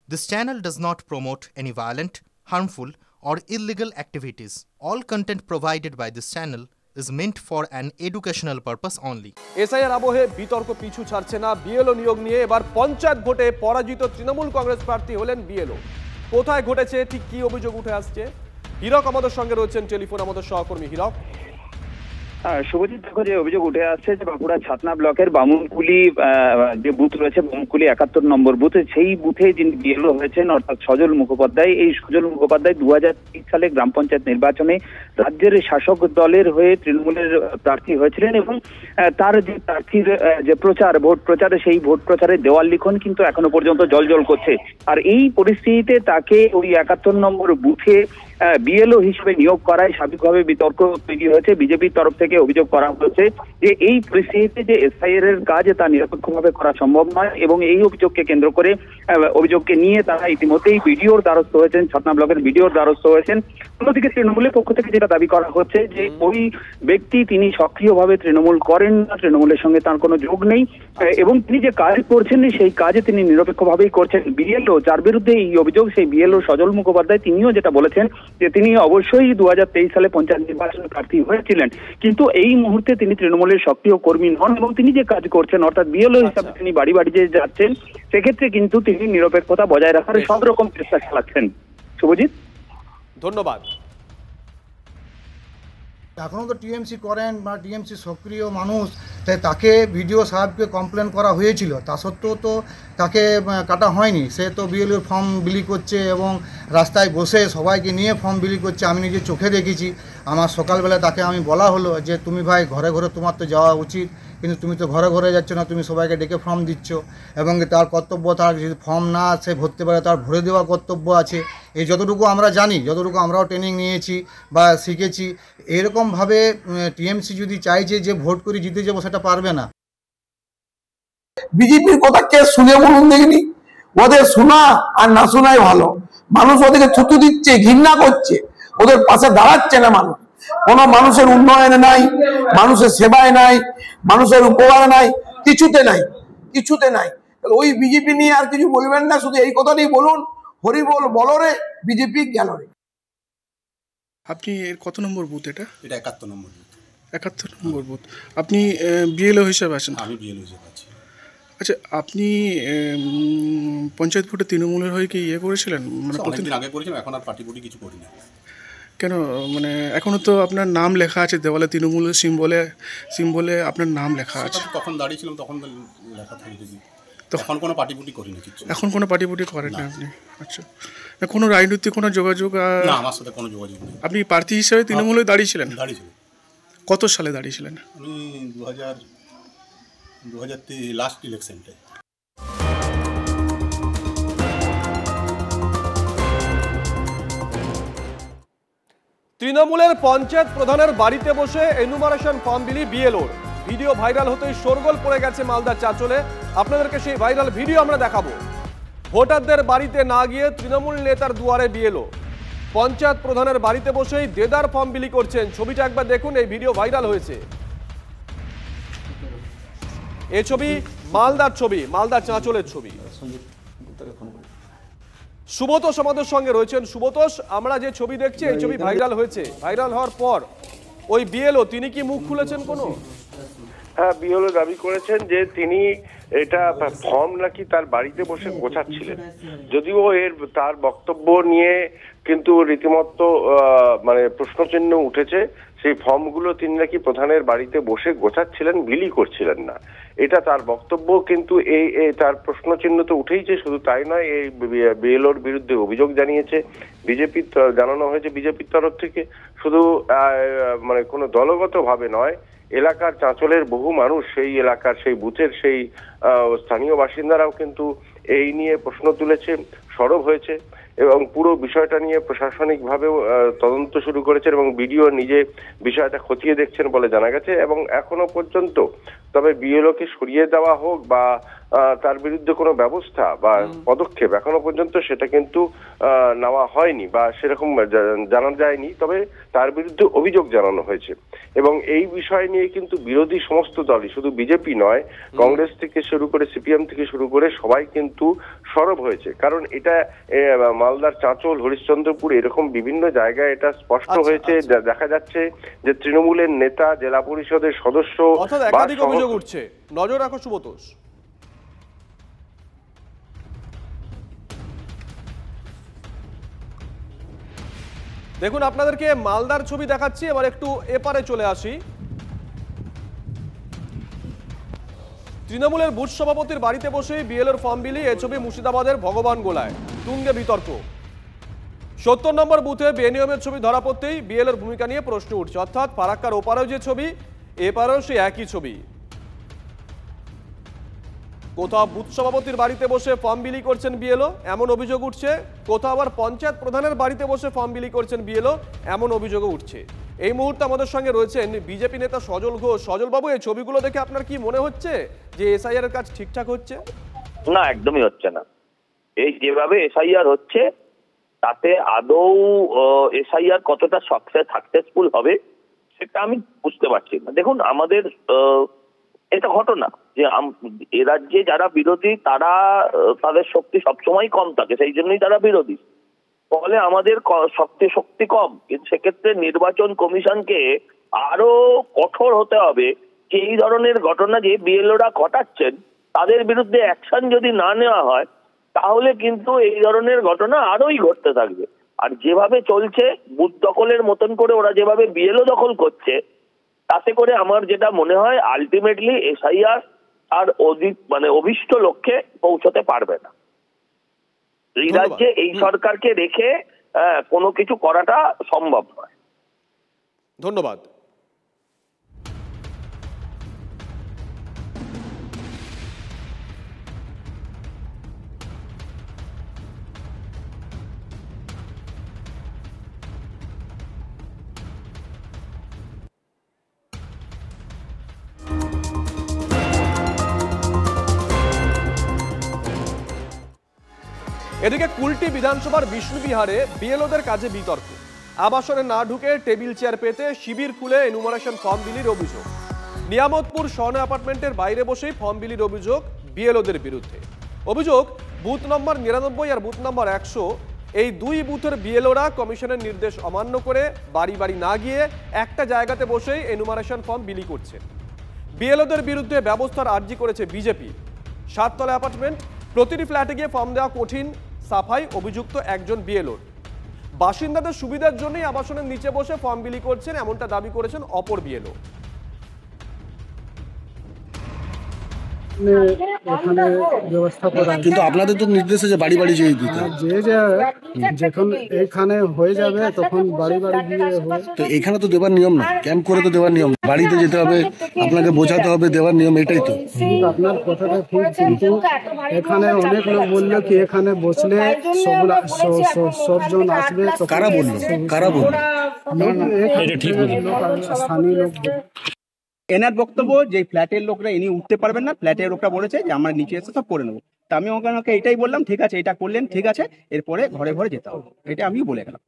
This channel does not promote any violent, harmful, or illegal activities. All content provided by this channel is meant for an educational purpose only. SIR আবহে বিতর্ক পিছু ছাড়ছে না। BLO নিয়োগ নিয়ে এবার পঞ্চায়েত ভোটে পরাজিত তৃণমূল কংগ্রেস প্রার্থী হলেন বিএলও। কোথায় ঘটেছে, ঠিক কি অভিযোগ উঠে আসছে? হীরক আমাদের সঙ্গে রয়েছেন টেলিফোন, আমাদের সহকর্মী হীরক। শুভজিৎ, দেখো যে অভিযোগ উঠে আসছে যে বাঁকুড়া ছাতনা ব্লকের বামুনকুলি যে বুথ রয়েছে, বামুনকুলি ৭১ নম্বর বুথ, সেই বুথে যিনি বিএলও হয়েছেন অর্থাৎ সজল মুখোপাধ্যায়, এই সজল মুখোপাধ্যায় ২০২৩ সালে গ্রাম পঞ্চায়েত নির্বাচনে রাজ্যের শাসক দলের হয়ে তৃণমূলের প্রার্থী হয়েছিলেন এবং তার যে প্রার্থীর যে প্রচার, ভোট প্রচারে, সেই ভোট প্রচারের দেওয়াল লিখন কিন্তু এখনো পর্যন্ত জলজল করছে। আর এই পরিস্থিতিতে তাকে ওই ৭১ নম্বর বুথে বিএলও হিসেবে নিয়োগ করায় স্বাভাবিকভাবে বিতর্ক তৈরি হয়েছে। বিজেপির তরফ থেকে অভিযোগ করা হচ্ছে যে এই পরিস্থিতিতে যে এসআইআর এর কাজ তা নিরপেক্ষভাবে করা সম্ভব নয় এবং এই অভিযোগকে কেন্দ্র করে অভিযোগকে নিয়ে তারা ইতিমধ্যেই বিডিওর দ্বারস্থ হয়েছেন, ছাতনা ব্লকের বিডিওর দ্বারস্থ হয়েছেন। অন্যদিকে তৃণমূলের পক্ষ থেকে যেটা দাবি করা হচ্ছে যে ওই ব্যক্তি তিনি সক্রিয়ভাবে তৃণমূল করেন না, তৃণমূলের সঙ্গে তার কোনো যোগ নেই এবং তিনি যে কাজ করছেন সেই কাজে তিনি নিরপেক্ষভাবেই করছেন। বিএলও যার বিরুদ্ধে এই অভিযোগ, সেই বিএলও সজল মুখোপাধ্যায়, তিনিও যেটা বলেছেন যে তিনি অবশ্যই ২০২৩ সালে পঞ্চায়েত নির্বাচনে প্রার্থী হয়েছিলেন, কিন্তু এই মুহূর্তে তিনি তৃণমূলের সক্রিয় কর্মী নন এবং তিনি যে কাজ করছেন অর্থাৎ বিএলও হিসাবে তিনি বাড়ি বাড়ি যে যাচ্ছেন, সেক্ষেত্রে কিন্তু তিনি নিরপেক্ষতা বজায় রাখার সব রকম চেষ্টা চালাচ্ছেন। শুভজিৎ, ধন্যবাদ। এখনও তো টিএমসি করেন বা টিএমসি সক্রিয় মানুষ, তাই তাকে ভিডিও সাহেবকে কমপ্লেন করা হয়েছিল, তা সত্ত্বেও তো তাকে কাটা হয়নি। সে তো বিএলওর ফর্ম বিলি করছে এবং রাস্তায় বসে সবাইকে নিয়ে ফর্ম বিলি করছে, আমি নিজে চোখে দেখেছি। আমার সকালবেলা তাকে আমি বলা হলো যে তুমি ভাই ঘরে ঘরে তোমার তো যাওয়া উচিত, কিন্তু তুমি তো ঘরে ঘরে যাচ্ছ না, তুমি সবাইকে ডেকে ফর্ম দিচ্ছ এবং তার কর্তব্য, তার যদি ফর্ম না সে ভরতে পারে তার ভরে দেওয়া কর্তব্য আছে। এই যতটুকু আমরা জানি, যতটুকু আমরাও ট্রেনিং নিয়েছি বা শিখেছি, এরকমভাবে টিএমসি যদি চাইছে যে ভোট করে জিতে যাবো, সেটা পারবে না। বিজেপির কথা কে শুনে বলুন দেখিনি? ওদের শোনা আর না শোনাই ভালো। মানুষ ওদেরকে থুতু দিচ্ছে, ঘৃণা করছে, ওদের পাশে দাঁড়াচ্ছে না মানুষ। কোনো মানুষের উন্নয়নে নাই, মানুষের সেবায় নাই, মানুষের উপকারে নাই, কিছুতে নাই, কিছুতে নাই। ওই বিজেপি নিয়ে আর কিছু বলবেন না, শুধু এই কথাটাই বলুন, হরিবল বলো রে, বিজেপি গেল রে। আপনি এর কত নম্বর বুথ? এটা ৭১ নম্বর বুথ। ৭১ নম্বর বুথ। আপনি বিএলও হিসেবে আছেন? আমি বিএলও হিসেবে আছি। আচ্ছা, আপনি পঞ্চায়েত ভোটে তৃণমূলের হয়ে কি করেছিলেন? মানে অনেকদিন আগে করেছিলাম, এখন আর পার্টি পুটি কিছু করি না। কেন? মানে এখনো তো আপনার নাম লেখা আছে দেওয়ালে, তৃণমূলের সিম্বলে আপনার নাম লেখা আছে। তখন দাঁড়িয়েছিলাম, তখন লেখা থাকে যদি। তখন কোনো পার্টি পুটি করি না কিছু। এখন কোনো পার্টি পুটি করেন না আপনি? আচ্ছা, কোনো রাজনৈতিক কোনো যোগাযোগ? না, আমার সাথে কোনো যোগাযোগ নেই। আপনি প্রার্থী হিসেবে তৃণমূলে দাঁড়িয়েছিলেন? দাঁড়িয়েছিলেন। কত সালে দাঁড়িয়েছিলেন? আমি ২০০০ লাস্ট ইলেকশনটা। তৃণমূলের পঞ্চায়েত প্রধানের বাড়িতে বসে এনুমারেশন ফর্ম বিলি বিএলওর ভিডিও ভাইরাল হতেই শোরগোল পড়ে গেছে মালদার চাঁচলে। আপনাদেরকে সেই ভাইরাল ভিডিও আমরা দেখাবো। ভোটারদের বাড়িতে না গিয়ে তৃণমূল নেতার দুয়ারে বিএলও, পঞ্চায়েত প্রধানের বাড়িতে বসেই দেদার ফর্ম বিলি করছেন। ছবিটা একবার দেখুন, এই ভিডিও ভাইরাল হয়েছে। এই ছবি মালদার ছবি, মালদার চাঁচলের ছবি। সুব্রতোষ আমাদের সঙ্গে রয়েছেন। সুব্রতোষ, আমরা যে ছবি দেখছি এই ছবি ভাইরাল হয়েছে, ভাইরাল হওয়ার পর ওই বিএলও তিনি কি মুখ খুলেছেন কোনো? হ্যাঁ, বিএলও দাবি করেছেন যে তিনি এটা ফর্ম নাকি তার বাড়িতে বসে গোছাচ্ছিলেন। যদিও তার বক্তব্য নিয়ে কিন্তু রীতিমতো মানে প্রশ্নচিহ্ন উঠেছে। সেই ফর্মগুলো তিনি নাকি প্রধানের বাড়িতে বসে গোছাচ্ছিলেন, বিলি করছিলেন না, এটা তার বক্তব্য। কিন্তু এই তার প্রশ্নচিহ্ন তো উঠেইছে। শুধু তাই নয়, এই বিএলওর বিরুদ্ধে অভিযোগ জানিয়েছে বিজেপির, জানানো হয়েছে বিজেপির তরফ থেকে। শুধু মানে কোনো দলগত ভাবে নয়, এলাকার চাঁচলের বহু মানুষ, সেই এলাকার সেই বুথের সেই স্থানীয় বাসিন্দারাও কিন্তু এই নিয়ে প্রশ্ন তুলেছে, সরব হয়েছে এবং পুরো বিষয়টা নিয়ে প্রশাসনিকভাবেও তদন্ত শুরু করেছেন এবং বিডিও নিজে বিষয়টা খতিয়ে দেখছেন বলে জানা গেছে। এবং এখনো পর্যন্ত তবে বিএলওকে সরিয়ে দেওয়া হোক বা তার বিরুদ্ধে কোনো ব্যবস্থা বা পদক্ষেপ এখনো পর্যন্ত সেটা কিন্তু নেওয়া হয়নি বা সেরকম জানা যায়নি। তবে তার বিরুদ্ধে অভিযোগ জানানো হয়েছে এবং এই বিষয় নিয়ে কিন্তু বিরোধী সমস্ত দলই, শুধু বিজেপি নয়, কংগ্রেস থেকে শুরু করে সিপিএম থেকে শুরু করে সবাই কিন্তু সরব হয়েছে। কারণ এটা মালদার চাঁচল, হরিশ্চন্দ্রপুর এরকম বিভিন্ন জায়গায় এটা স্পষ্ট হয়েছে। দেখা যাচ্ছে যে তৃণমূলের নেতা, জেলা পরিষদের সদস্য, অর্থাৎ একাধিক অভিযোগ উঠছে। নজর রাখো সুব্রতোষ। দেখুন আপনাদেরকে মালদার ছবি দেখাচ্ছি, এবার একটু এপারে চলে আসি। তৃণমূলের বুথ সভাপতির বাড়িতে বসেই বিএলওর ফর্ম বিলি, এ ছবি মুর্শিদাবাদের ভগবান গোলায়, তুঙ্গে বিতর্ক। ৭০ নম্বর বুথে বেনিয়মের ছবি ধরা পড়তেই বিএলওর ভূমিকা নিয়ে প্রশ্ন উঠছে। অর্থাৎ ফারাক্কার ওপারেও যে ছবি, এপারেও সেই একই ছবি। কোথাও বুথ সভাপতির বাড়িতে বসে ফর্ম বিলি করছেন বিএলও, এমন অভিযোগ উঠছে। কোথাও আবার পঞ্চায়েত প্রধানের বাড়িতে বসে ফর্ম বিলি করছেন বিএলও, এমন অভিযোগও উঠছে। এই মুহূর্তে আমাদের সঙ্গে রয়েছেন বিজেপি নেতা সজল ঘোষ। সজল বাবু, এই ছবিগুলো দেখে আপনার কি মনে হচ্ছে যে এসআইআর এর কাজ ঠিকঠাক হচ্ছে? না, একদমই হচ্ছে না। এই যেভাবে এসআইআর হচ্ছে তাতে আদৌ এসআইআর কতটা সাকসেসফুল হবে সেটা আমি বুঝতে পারছি না। দেখুন, আমাদের এটা ঘটনা যে এ রাজ্যে যারা বিরোধী তারা তাদের শক্তি সবসময় কম থাকে, সেই জন্যই তারা বিরোধী। ফলে আমাদের শক্তি কম, কিন্তু সেক্ষেত্রে নির্বাচন কমিশনকে আরো কঠোর হতে হবে যে এই ধরনের ঘটনা যে বিএলওরা ঘটাচ্ছেন তাদের বিরুদ্ধে অ্যাকশন যদি না নেওয়া হয় তাহলে কিন্তু এই ধরনের ঘটনা আরোই ঘটতে থাকবে। আর যেভাবে চলছে বুথ দখলের মতন করে ওরা যেভাবে বিএলও দখল করছে, তাতে করে আমার যেটা মনে হয় আলটিমেটলি এসআইআর আর অভিষ্ট লক্ষ্যে পৌঁছতে পারবে না। এই রাজ্যে এই সরকারকে রেখে কোনো কিছু করাটা সম্ভব নয়। ধন্যবাদ। এদিকে কুলটি বিধানসভার বিষ্ণুবিহারে বিএলওদের কাজে বিতর্ক। আবাসনে না ঢুকে টেবিল চেয়ার পেতে শিবির খুলে এনুমারেশন ফর্ম বিলির অভিযোগ। নিয়ামতপুর স্বর্ণ অ্যাপার্টমেন্টের বাইরে বসেই ফর্ম বিলির অভিযোগ বিএলওদের বিরুদ্ধে। অভিযোগ, বুথ নম্বর 99 আর বুথ নম্বর 100 এই দুই বুথের বিএলওরা কমিশনের নির্দেশ অমান্য করে বাড়ি বাড়ি না গিয়ে একটা জায়গাতে বসেই এনুমারেশন ফর্ম বিলি করছে। বিএলওদের বিরুদ্ধে ব্যবস্থার আর্জি করেছে বিজেপি। 7 তলা অ্যাপার্টমেন্ট, প্রতিটি ফ্ল্যাটে গিয়ে ফর্ম দেওয়া কঠিন, সাফাই অভিযুক্ত একজন বিএলওর। বাসিন্দাদের সুবিধার জন্যই আবাসনের নিচে বসে ফর্ম বিলি করছেন, এমনটা দাবি করেছেন অপর বিএলও। এখানে ব্যবস্থা করা, কিন্তু আপনাদের তো নির্দেশে যে বাড়ি বাড়ি যেয়ে দিতে, যখন এখানে হয়ে যাবে তখন বাড়ি বাড়ি গিয়ে হয়। তো এখানে তো দেওয়ার নিয়ম না, ক্যাম্প করে তো দেওয়ার নিয়ম, বাড়িতে যেতে হবে, আপনাকে বোঝাতে হবে দেওয়ার নিয়ম, এটাই তো। আপনার কথাটা ঠিক, কিন্তু এখানে অনেক লোক বললো কি এখানে বসলে সবজন আসবে। কারা বললো? স্থানীয় লোক। এনার বক্তব্য যে ফ্ল্যাটের লোকরা ইনি উঠতে পারবেন না, ফ্ল্যাটের লোকরা বলেছে যে আমরা নিচে এসে সব করে নেবো। তা আমি ওকে এটাই বললাম, ঠিক আছে এটা করলেন ঠিক আছে, এরপরে ঘরে ঘরে যেতে হবে, এটা আমি বলে গেলাম।